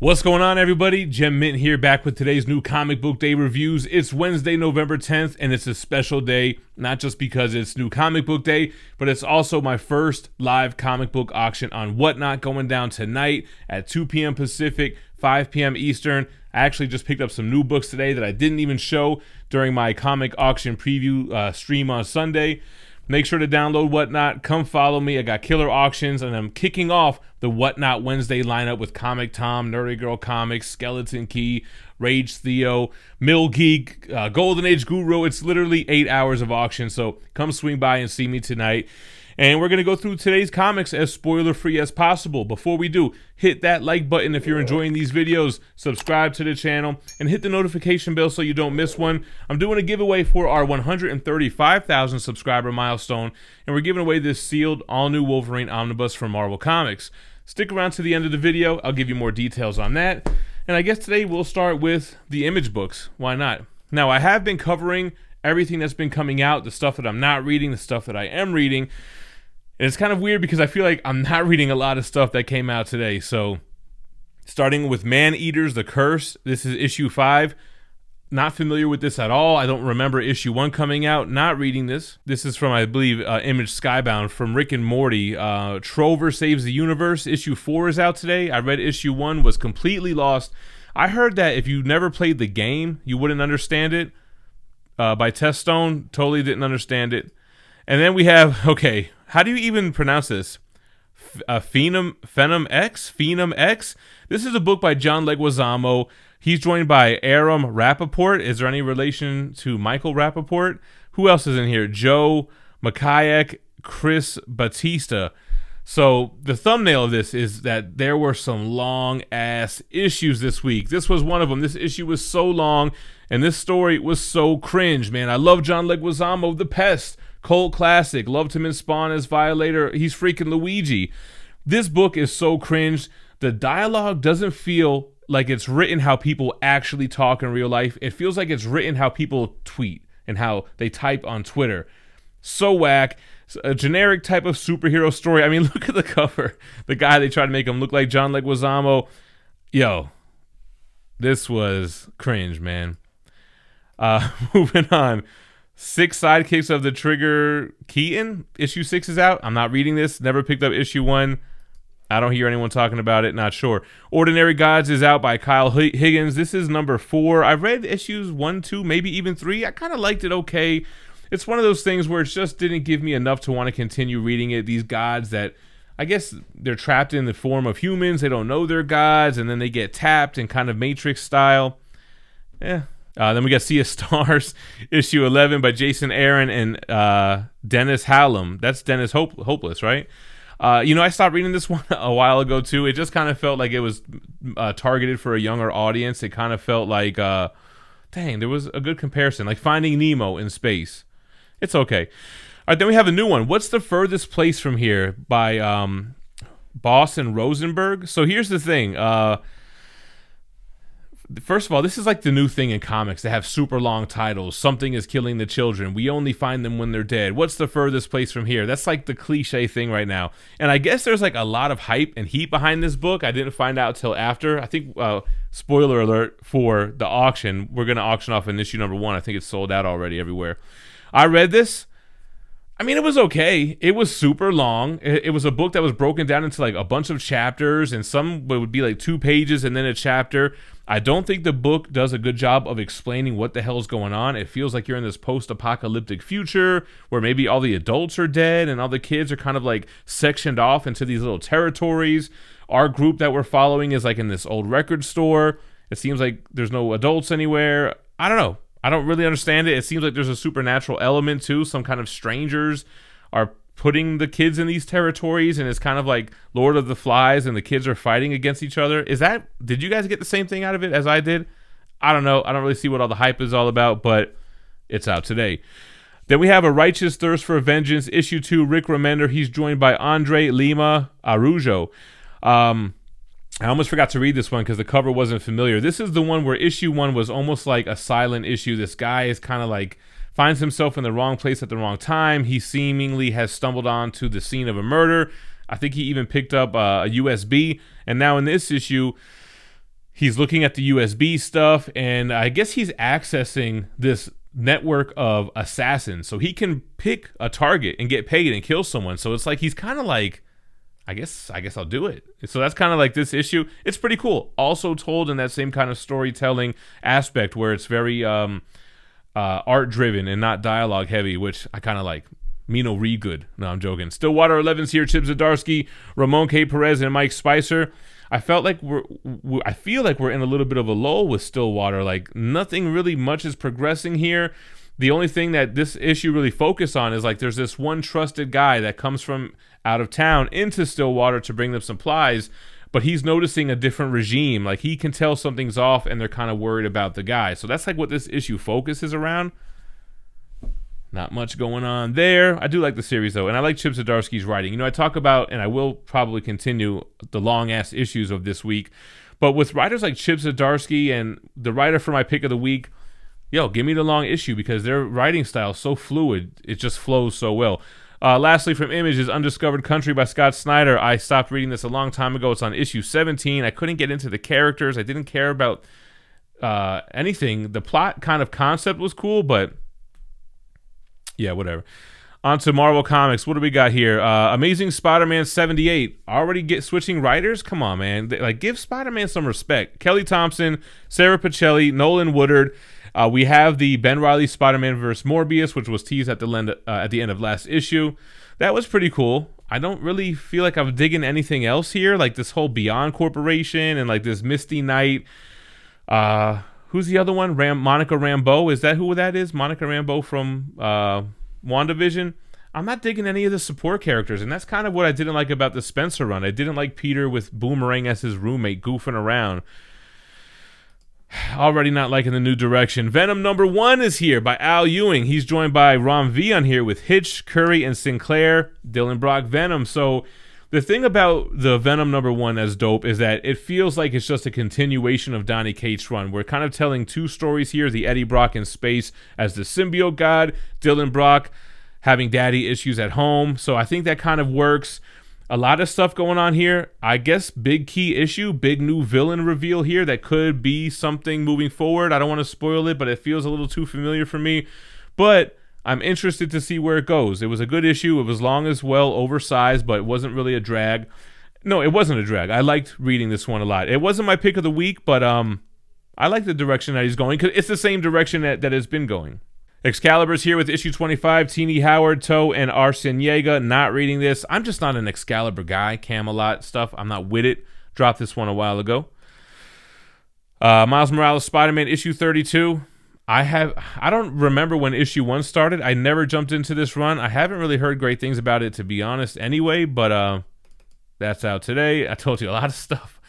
What's going on, everybody? GemMint here, back with today's new comic book day reviews. It's Wednesday, November 10th, and it's a special day, not just because it's new comic book day, but it's also my first live comic book auction on Whatnot going down tonight at 2 p.m. Pacific, 5 p.m. Eastern. I actually just picked up some new books today that I didn't even show during my comic auction preview stream on Sunday. Make sure to download Whatnot. Come follow me. I got killer auctions, and I'm kicking off the Whatnot Wednesday lineup with Comic Tom, Nerdy Girl Comics, Skeleton Key, Rage Theo, Mill Geek, Golden Age Guru. It's literally 8 hours of auction, so come swing by and see me tonight. And we're going to go through today's comics as spoiler-free as possible. Before we do, hit that like button if you're enjoying these videos, subscribe to the channel, and hit the notification bell so you don't miss one. I'm doing a giveaway for our 135,000 subscriber milestone, and we're giving away this sealed all-new Wolverine Omnibus from Marvel Comics. Stick around to the end of the video. I'll give you more details on that. And I guess today we'll start with the image books. Why not? Now, I have been covering everything that's been coming out, the stuff that I'm not reading, the stuff that I am reading. And it's kind of weird because I feel like I'm not reading a lot of stuff that came out today. So, starting with Man-Eaters, The Curse. This is issue 5. Not familiar with this at all. I don't remember issue 1 coming out. Not reading this. This is from, I believe, Image Skybound from Rick and Morty. Trover Saves the Universe. Issue 4 is out today. I read issue 1, was completely lost. I heard that if you never played the game, you wouldn't understand it. By Teststone, totally didn't understand it. And then we have, okay, how do you even pronounce this? Venom X? This is a book by John Leguizamo. He's joined by Aram Rappaport. Is there any relation to Michael Rappaport? Who else is in here? Joe Makayek, Chris Batista. So the thumbnail of this is that there were some long-ass issues this week. This was one of them. This issue was so long, and this story was so cringe, man. I love John Leguizamo, The Pest. Cult classic. Loved him in Spawn as Violator. He's freaking Luigi. This book is so cringe. The dialogue doesn't feel like it's written how people actually talk in real life. It feels like it's written how people tweet and how they type on Twitter. So whack. It's a generic type of superhero story. I mean, look at the cover. The guy, they tried to make him look like John Leguizamo. Yo, this was cringe, man. Moving on. 6 Sidekicks of the Trigger Keaton. Issue 6 is out. I'm not reading this. Never picked up issue 1. I don't hear anyone talking about it. Not sure. Ordinary Gods is out by Kyle Higgins. This is number 4. I've read issues 1, 2, maybe even 3. I kind of liked it okay. It's one of those things where it just didn't give me enough to want to continue reading it. These gods that, I guess they're trapped in the form of humans. They don't know they're gods, and then they get tapped in kind of Matrix style. Then we got Sea of Stars, issue 11 by Jason Aaron and Dennis Hallam. That's Dennis Hopeless, right? I stopped reading this one a while ago, too. It just kind of felt like it was targeted for a younger audience. It kind of felt like, dang, there was a good comparison. Like Finding Nemo in space. It's okay. All right, then we have a new one. What's the Furthest Place from Here by Boss and Rosenberg? So here's the thing. First of all, this is like the new thing in comics. They have super long titles. Something is killing the children. We only find them when they're dead. What's the furthest place from here? That's like the cliche thing right now. And I guess there's like a lot of hype and heat behind this book. I didn't find out till after. I think, spoiler alert for the auction. We're going to auction off in issue number 1. I think it's sold out already everywhere. I read this. I mean, it was okay. It was super long. It was a book that was broken down into like a bunch of chapters, and some would be like 2 pages and then a chapter. I don't think the book does a good job of explaining what the hell's going on. It feels like you're in this post-apocalyptic future where maybe all the adults are dead and all the kids are kind of like sectioned off into these little territories. Our group that we're following is like in this old record store. It seems like there's no adults anywhere. I don't know. I don't really understand it. It seems like there's a supernatural element too. Some kind of strangers are putting the kids in these territories, and it's kind of like Lord of the Flies, and the kids are fighting against each other. Did you guys get the same thing out of it as I did? I don't know. I don't really see what all the hype is all about, but it's out today. Then we have A Righteous Thirst for Vengeance, issue 2, Rick Remender. He's joined by Andre Lima Araujo. I almost forgot to read this one because the cover wasn't familiar. This is the one where issue 1 was almost like a silent issue. This guy is kind of like finds himself in the wrong place at the wrong time. He seemingly has stumbled onto the scene of a murder. I think he even picked up a USB. And now in this issue, He's looking at the USB stuff, and I guess he's accessing this network of assassins. So he can pick a target and get paid and kill someone. So it's like he's kind of like, I guess I'll do it. So that's kind of like this issue. It's pretty cool. Also told in that same kind of storytelling aspect where it's very art driven and not dialogue heavy, which I kind of like. Mino read good. No, I'm joking. Stillwater 11's here. Chip Zdarsky, Ramon K. Perez, and Mike Spicer. I feel like we're in a little bit of a lull with Stillwater. Like nothing really much is progressing here. The only thing that this issue really focused on is like there's this one trusted guy that comes from out of town into Stillwater to bring them supplies, but he's noticing a different regime. Like he can tell something's off, and they're kind of worried about the guy. So that's like what this issue focuses around. Not much going on there. I do like the series, though, and I like Chip Zdarsky's writing. You know, I talk about, and I will probably continue, the long-ass issues of this week, but with writers like Chip Zdarsky and the writer for my pick of the week, yo, give me the long issue because their writing style is so fluid. It just flows so well. Lastly, from Image is Undiscovered Country by Scott Snyder. I stopped reading this a long time ago. It's on issue 17. I couldn't get into the characters. I didn't care about anything. The plot kind of concept was cool, but yeah, whatever. On to Marvel Comics. What do we got here? Amazing Spider-Man 78. Already switching writers? Come on, man. Like, give Spider-Man some respect. Kelly Thompson, Sarah Pichelli, Nolan Woodard. We have the Ben Reilly Spider-Man vs. Morbius, which was teased at the end of last issue. That was pretty cool. I don't really feel like I'm digging anything else here. Like this whole Beyond Corporation and like this Misty Knight. Who's the other one? Monica Rambeau. Is that who that is? Monica Rambeau from WandaVision. I'm not digging any of the support characters, and that's kind of what I didn't like about the Spencer run. I didn't like Peter with Boomerang as his roommate goofing around. Already not liking the new direction. Venom #1 is here by Al Ewing. He's joined by Ron V on here with Hitch, Curry, and Sinclair. Dylan Brock Venom. So the thing about the Venom #1 as dope is that it feels like it's just a continuation of Donny Cates' run. We're kind of telling two stories here, the Eddie Brock in space as the symbiote god, Dylan Brock having daddy issues at home. So I think that kind of works. A lot of stuff going on here. I guess big key issue, big new villain reveal here that could be something moving forward. I don't want to spoil it, but it feels a little too familiar for me. But I'm interested to see where it goes. It was a good issue. It was long as well, oversized, but it wasn't really a drag. No, it wasn't a drag. I liked reading this one a lot. It wasn't my pick of the week, but I like the direction that he's going because it's the same direction that it's been going. Excalibur's here with issue 25. Teenie Howard, Toe, and Arsene Yeager. Not reading this. I'm just not an Excalibur guy. Camelot stuff. I'm not with it. Dropped this one a while ago. Miles Morales Spider-Man issue 32. I don't remember when issue 1 started. I never jumped into this run. I haven't really heard great things about it, to be honest, anyway, but that's out today. I told you a lot of stuff.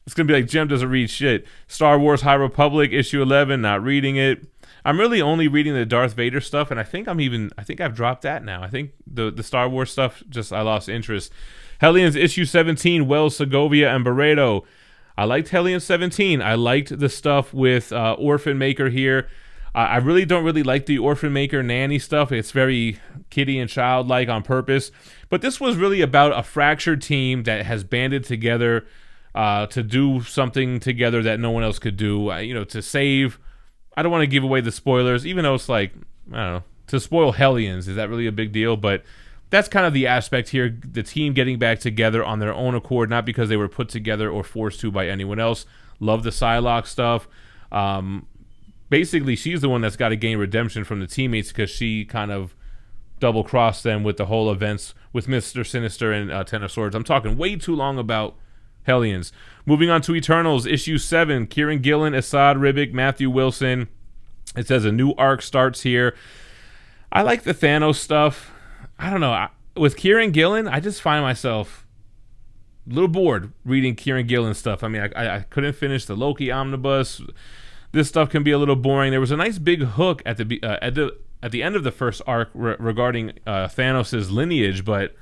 It's going to be like Gem doesn't read shit. Star Wars High Republic, issue 11, not reading it. I'm really only reading the Darth Vader stuff, and I think I've dropped that now. I think the Star Wars stuff, I lost interest. Hellions issue 17, Wells, Segovia, and Barreto. I liked Hellions 17. I liked the stuff with Orphan Maker here. I really don't like the Orphan Maker nanny stuff. It's very kiddie and childlike on purpose. But this was really about a fractured team that has banded together to do something together that no one else could do. To save. I don't want to give away the spoilers, even though it's like, I don't know, to spoil Hellions. Is that really a big deal? But that's kind of the aspect here. The team getting back together on their own accord, not because they were put together or forced to by anyone else. Love the Psylocke stuff. Basically, she's the one that's got to gain redemption from the teammates because she kind of double-crossed them with the whole events with Mr. Sinister and Ten of Swords. I'm talking way too long about Hellions. Moving on to Eternals, issue 7. Kieran Gillen, Assad Ribic, Matthew Wilson. It says a new arc starts here. I like the Thanos stuff. I don't know. With Kieran Gillen, I just find myself a little bored reading Kieran Gillen stuff. I mean, I couldn't finish the Loki omnibus. This stuff can be a little boring. There was a nice big hook at the end of the first arc regarding Thanos' lineage, but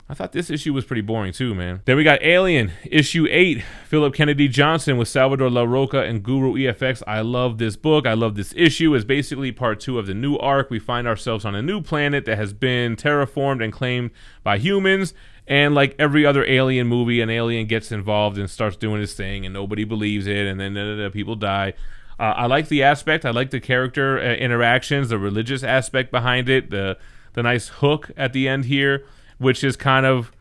I thought this issue was pretty boring too, man. Then we got Alien, issue 8. Philip Kennedy Johnson with Salvador La Roca and Guru EFX. I love this book. I love this issue. It's basically part 2 of the new arc. We find ourselves on a new planet that has been terraformed and claimed by humans. And like every other Alien movie, an alien gets involved and starts doing his thing, and nobody believes it, and then people die. I like the aspect. I like the character interactions, the religious aspect behind it, the nice hook at the end here, which is kind of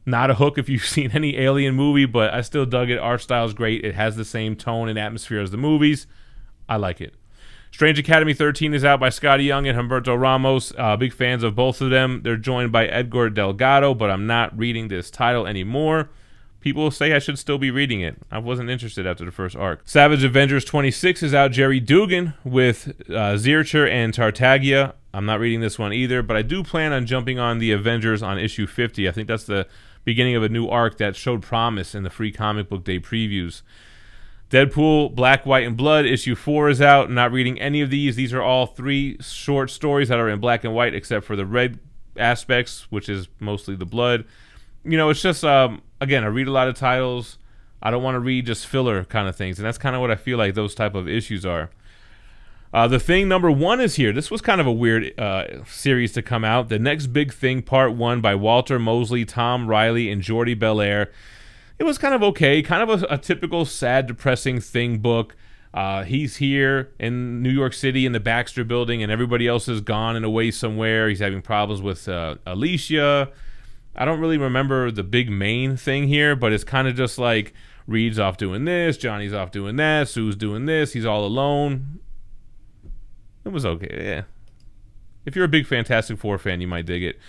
not a hook if you've seen any Alien movie, but I still dug it. Art style is great. It has the same tone and atmosphere as the movies. I like it. Strange Academy 13 is out by Scotty Young and Humberto Ramos. Big fans of both of them. They're joined by Edgar Delgado, but I'm not reading this title anymore. People say I should still be reading it. I wasn't interested after the first arc. Savage Avengers 26 is out. Jerry Dugan with Zircher and Tartaglia. I'm not reading this one either, but I do plan on jumping on the Avengers on issue 50. I think that's the beginning of a new arc that showed promise in the free comic book day previews. Deadpool, Black, White, and Blood, issue 4 is out. I'm not reading any of these. These are all 3 short stories that are in black and white, except for the red aspects, which is mostly the blood. You know, it's just, again, I read a lot of titles. I don't want to read just filler kind of things, and that's kind of what I feel like those type of issues are. The Thing #1 is here. This was kind of a weird series to come out. The Next Big Thing Part 1 by Walter Mosley, Tom Riley, and Jordi Belair. It was kind of okay, kind of a typical sad, depressing Thing book. He's here in New York City in the Baxter Building, and everybody else is gone and away somewhere. He's having problems with Alicia. I don't really remember the big main thing here, but it's kind of just like Reed's off doing this, Johnny's off doing that, Sue's doing this, he's all alone. It was okay, yeah. If you're a big Fantastic Four fan, you might dig it.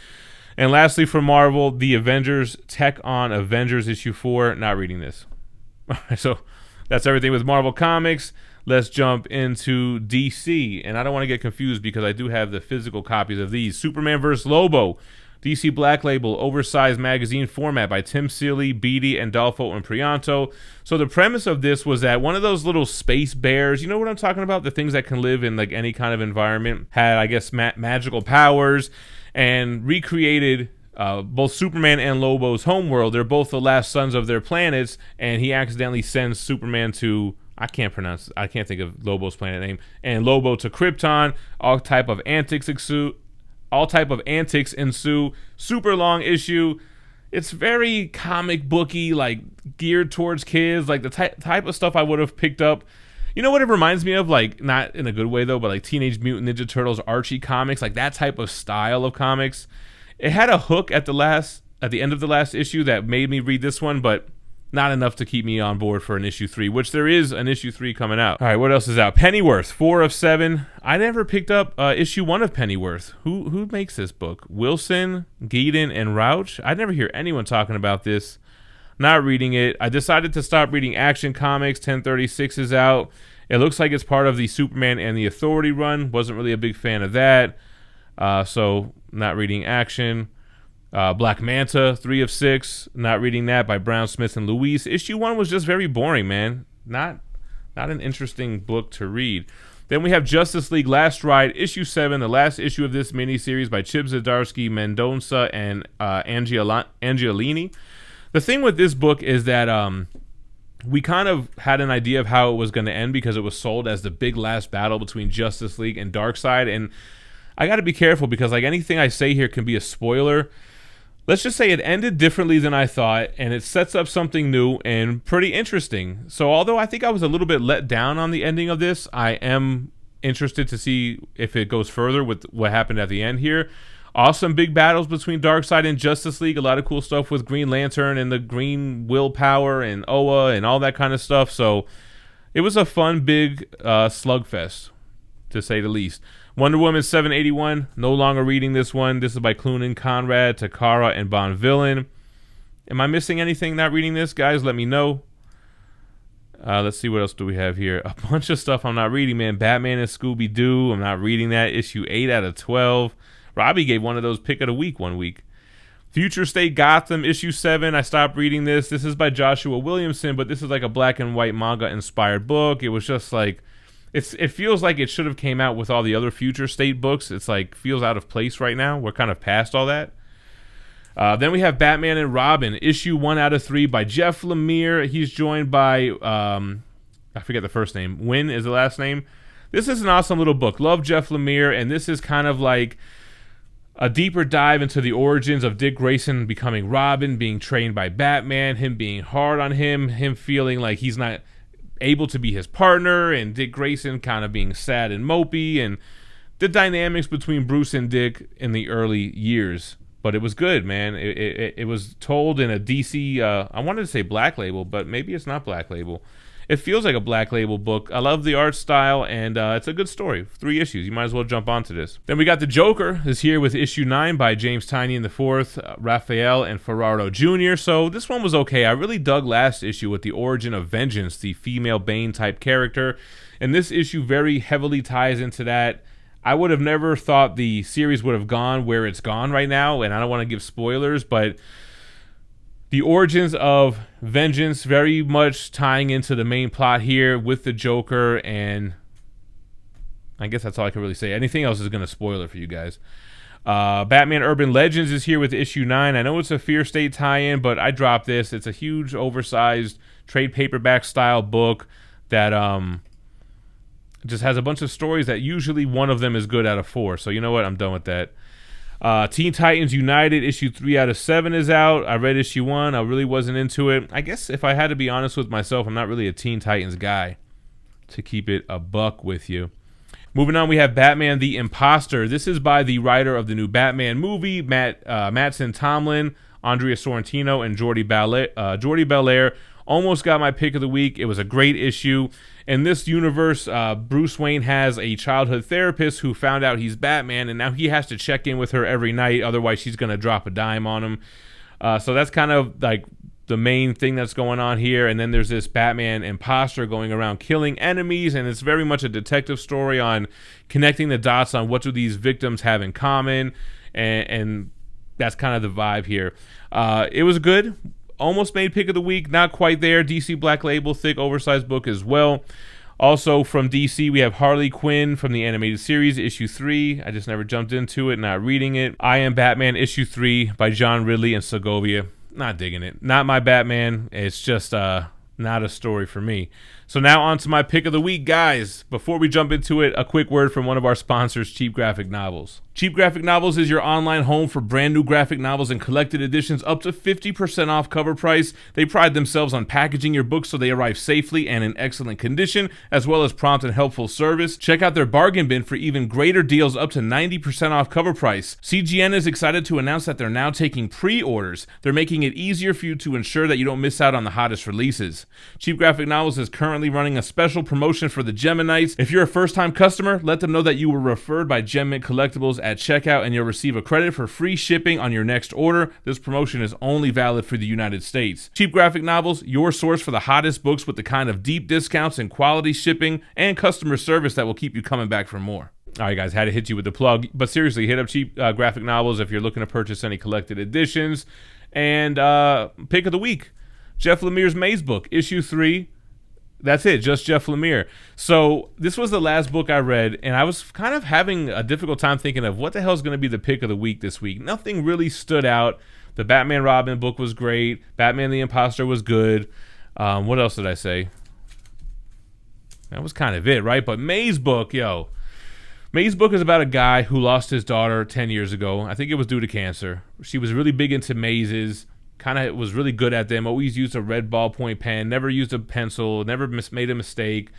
And lastly, from Marvel, The Avengers, Tech on Avengers issue 4. Not reading this. So that's everything with Marvel Comics. Let's jump into DC. And I don't want to get confused because I do have the physical copies of these. Superman vs. Lobo, DC Black Label, oversized magazine format by Tim Seeley, Beatty, Andolfo, and Prianto. So the premise of this was that one of those little space bears, you know what I'm talking about? The things that can live in like any kind of environment, had, I guess, magical powers, and recreated both Superman and Lobo's homeworld. They're both the last sons of their planets, and he accidentally sends Superman to, I can't think of Lobo's planet name, and Lobo to Krypton. All type of antics ensue. Super long issue. It's very comic booky, like geared towards kids, like the type of stuff I would have picked up. You know what it reminds me of? Like, not in a good way though, but like Teenage Mutant Ninja Turtles, Archie comics, like that type of style of comics. It had a hook at the end of the last issue that made me read this one, but not enough to keep me on board for an issue 3, which there is an issue 3 coming out. All right, what else is out? Pennyworth, 4 of 7. I never picked up issue 1 of Pennyworth. Who makes this book? Wilson, Geeden, and Rauch? I never hear anyone talking about this. Not reading it. I decided to stop reading Action Comics. 1036 is out. It looks like it's part of the Superman and the Authority run. Wasn't really a big fan of that. So not reading Action. Black Manta, 3 of 6. Not reading that, by Brown, Smith, and Luis. Issue 1 was just very boring, man. Not an interesting book to read. Then we have Justice League Last Ride, issue 7, the last issue of this miniseries by Chip Zdarsky, Mendonça, and Angelini. The thing with this book is that we kind of had an idea of how it was going to end because it was sold as the big last battle between Justice League and Darkseid, and I got to be careful because like anything I say here can be a spoiler. Let's just say it ended differently than I thought, and it sets up something new and pretty interesting. So although I think I was a little bit let down on the ending of this, I am interested to see if it goes further with what happened at the end here. Awesome big battles between Darkseid and Justice League. A lot of cool stuff with Green Lantern and the Green Willpower and Oa and all that kind of stuff. So it was a fun big slugfest, to say the least. Wonder Woman 781, no longer reading this one. This is by Clunan, Conrad, Takara, and Bon Villain. Am I missing anything not reading this? Guys, let me know. Let's see what else do we have here. A bunch of stuff I'm not reading, man. Batman and Scooby-Doo, I'm not reading that. Issue 8 out of 12. Robbie gave one of those pick of the week one week. Future State Gotham, issue 7. I stopped reading this. This is by Joshua Williamson, but this is like a black and white manga-inspired book. It was just like... It feels like it should have came out with all the other Future State books. It's like feels out of place right now. We're kind of past all that. Then we have Batman and Robin, issue 1 out of 3 by Jeff Lemire. He's joined by I forget the first name. Wynn is the last name. This is an awesome little book. Love Jeff Lemire, and this is kind of like A deeper dive into the origins of Dick Grayson becoming Robin, being trained by Batman, him being hard on him feeling like he's not able to be his partner, and Dick Grayson kind of being sad and mopey, and the dynamics between Bruce and Dick in the early years. But it was good, man. It was told in a DC, I wanted to say Black Label, but maybe it's not Black Label. It feels like a Black Label book. I love the art style, and it's a good story. 3 issues. You might as well jump onto this. Then we got The Joker is here with issue 9 by James Tynion IV, Raphael, and Ferraro Jr. So this one was okay. I really dug last issue with the origin of Vengeance, the female Bane type character. And this issue very heavily ties into that. I would have never thought the series would have gone where it's gone right now, and I don't want to give spoilers, but the origins of Vengeance very much tying into the main plot here with the Joker, and I guess that's all I can really say. Anything else is going to spoil it for you guys. Batman Urban Legends is here with issue 9. I know it's a Fear State tie-in, but I dropped this. It's a huge, oversized trade paperback style book that just has a bunch of stories that usually one of them is good out of 4. So you know what? I'm done with that. Teen Titans United issue 3 out of 7 is out. I read issue 1. I really wasn't into it. I guess if I had to be honest with myself, I'm not really a Teen Titans guy, to keep it a buck with you. Moving on, we have Batman the Imposter. This is by the writer of the new Batman movie, Mattson Tomlin, Andrea Sorrentino, and Jordi Belair. Almost got my pick of the week. It was a great issue. In this universe, Bruce Wayne has a childhood therapist who found out he's Batman, and now he has to check in with her every night. Otherwise, she's going to drop a dime on him. So that's kind of like the main thing that's going on here. And then there's this Batman imposter going around killing enemies, and it's very much a detective story on connecting the dots on what do these victims have in common, and that's kind of the vibe here. It was good. Almost made pick of the week, not quite there. DC Black Label, thick, oversized book as well. Also from DC, we have Harley Quinn from the animated series, issue 3. I just never jumped into it, not reading it. I Am Batman, issue 3 by John Ridley and Segovia. Not digging it. Not my Batman. It's just not a story for me. So now on to my pick of the week, guys. Before we jump into it, a quick word from one of our sponsors, Cheap Graphic Novels. Cheap Graphic Novels is your online home for brand new graphic novels and collected editions up to 50% off cover price. They pride themselves on packaging your books so they arrive safely and in excellent condition, as well as prompt and helpful service. Check out their bargain bin for even greater deals up to 90% off cover price. CGN is excited to announce that they're now taking pre-orders. They're making it easier for you to ensure that you don't miss out on the hottest releases. Cheap Graphic Novels is currently running a special promotion for the Geminites. If you're a first-time customer, let them know that you were referred by Mint Collectibles at checkout, and you'll receive a credit for free shipping on your next order. This promotion is only valid for the United States. Cheap Graphic Novels, your source for the hottest books with the kind of deep discounts and quality shipping and customer service that will keep you coming back for more. All right, guys, had to hit you with the plug. But seriously, hit up Cheap Graphic Novels if you're looking to purchase any collected editions. And pick of the week, Jeff Lemire's Maze book, issue 3. That's it, just Jeff Lemire. So this was the last book I read, and I was kind of having a difficult time thinking of what the hell is going to be the pick of the week this week. Nothing really stood out. The Batman Robin book was great. Batman the Imposter was good. What else did I say? That was kind of it, right? But Maze book, Maze book is about a guy who lost his daughter 10 years ago. I think it was due to cancer. She was really big into mazes. Kind of was really good at them, always used a red ballpoint pen, never used a pencil, never made a mistake.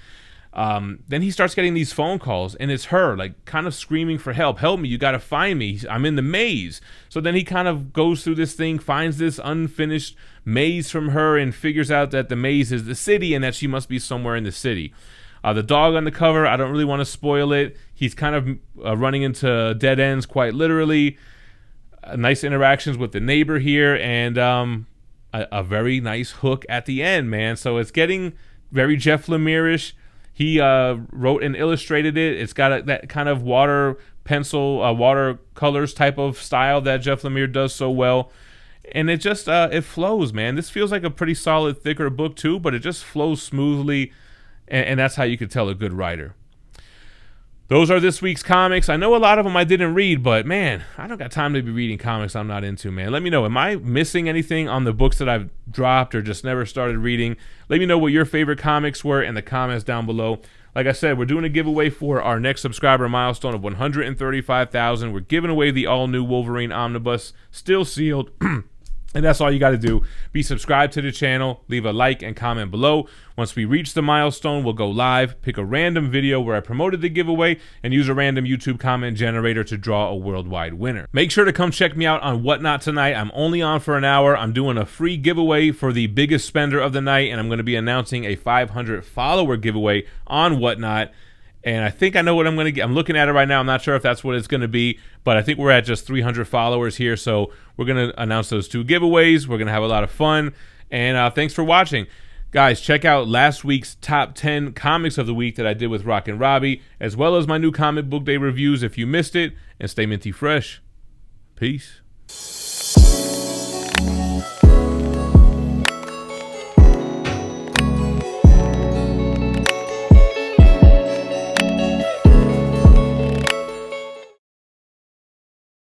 Then he starts getting these phone calls, and it's her, like, kind of screaming for help. Help me, you got to find me. I'm in the maze. So then he kind of goes through this thing, finds this unfinished maze from her, and figures out that the maze is the city and that she must be somewhere in the city. The dog on the cover, I don't really want to spoil it. He's kind of running into dead ends quite literally. Nice interactions with the neighbor here, and a very nice hook at the end, man. So it's getting very Jeff Lemire-ish. He wrote and illustrated it. It's got that kind of watercolors type of style that Jeff Lemire does so well. And it just, it flows, man. This feels like a pretty solid, thicker book too, but it just flows smoothly, and that's how you could tell a good writer. Those are this week's comics. I know a lot of them I didn't read, but man, I don't got time to be reading comics I'm not into, man. Let me know. Am I missing anything on the books that I've dropped or just never started reading? Let me know what your favorite comics were in the comments down below. like I said, we're doing a giveaway for our next subscriber milestone of 135,000. We're giving away the all-new Wolverine Omnibus, still sealed. And that's all you got to do. Be subscribed to the channel, leave a like and comment below. Once we reach the milestone, we'll go live, pick a random video where I promoted the giveaway, and use a random YouTube comment generator to draw a worldwide winner. Make sure to come check me out on Whatnot tonight. I'm only on for an hour. I'm doing a free giveaway for the biggest spender of the night, and I'm going to be announcing a 500 follower giveaway on Whatnot. And I think I know what I'm going to get. I'm looking at it right now. I'm not sure if that's what it's going to be, but I think we're at just 300 followers here. So we're going to announce those 2 giveaways. We're going to have a lot of fun. And thanks for watching. Guys, check out last week's top 10 comics of the week that I did with Rock and Robbie, as well as my new comic book day reviews if you missed it. And stay minty fresh. Peace.